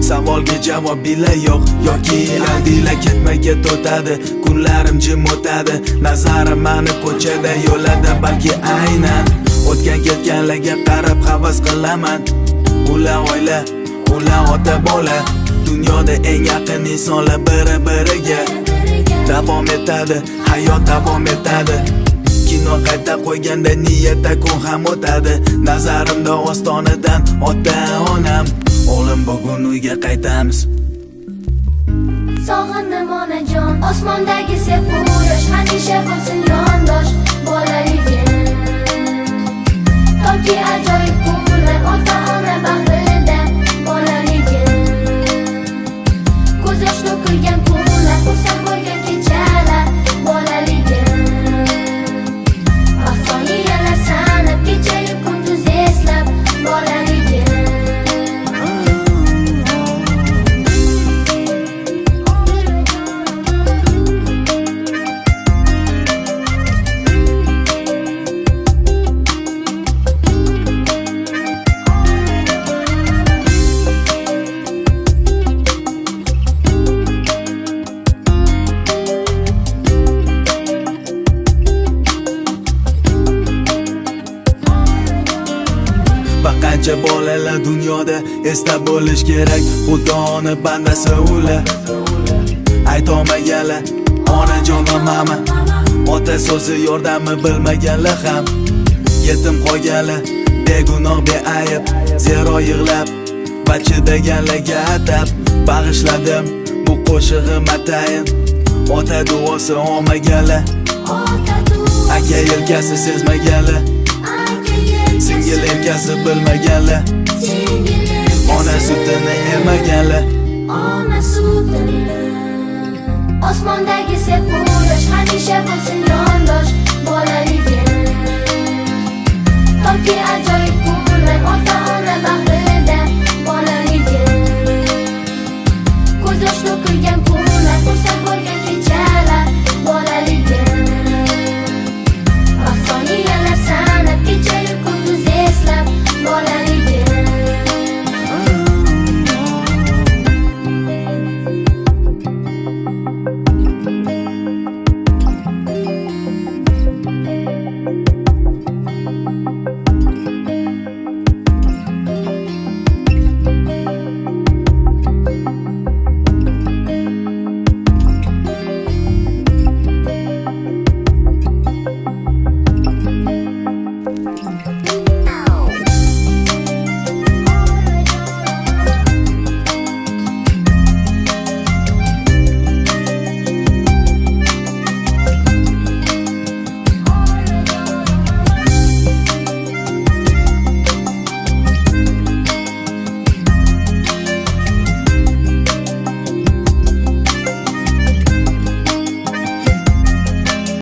Savolga javob bila yo'q yoki andila ketma-ket o'tadi. Kunlarim jim o'tadi, nazarim mani ko'chada yo'lada, balki aynan o'tgan ketganlarga qarab havas qilaman. Ular oila, ular ota bola, dunyoda eng yaqin insonlar biri-biriga. Davom etadi, hayot davom etadi. Kino qayta qo'yganda niyatda kun ham o'tadi. Nazarimda ostonadan ota-onam, o'g'lim bugun uyga qaytamiz. Sog'indim onajon, osmondagi sepu yosh hamisha bo'lsin yondosh bolaligim. Toki ajoyib kunlar ota-ona bag'rida bolaligim. Ko'z yosh to'kilgan kunlar, xursand bo'lgan kechalar bolaligim. Vaqt soniyalar sanab, kechayu kunduz eslab bolaligim. Qancha bolalar dunyoda eslab bo'lish kerak, Xudoni bandasi ular. Aytolmaganlar onajon va mama, ota so'zi yordami bilmaganlar ham. Yetim qolganlar begunoh beayb, zero yig'lab va chidaganlarga atab bag'ishladim bu qo'shig'im atayin. Ota duosi olmaganlar, aka yelkasi sezmaganlar, singil yelkasi bilmaganlar, ona sutini emaganlar. Ona sutini osmondagi sepu yosh hamisha bo'lsin yondosh bolaligim. Toki ajoyib kunlar ota-ona bag'rida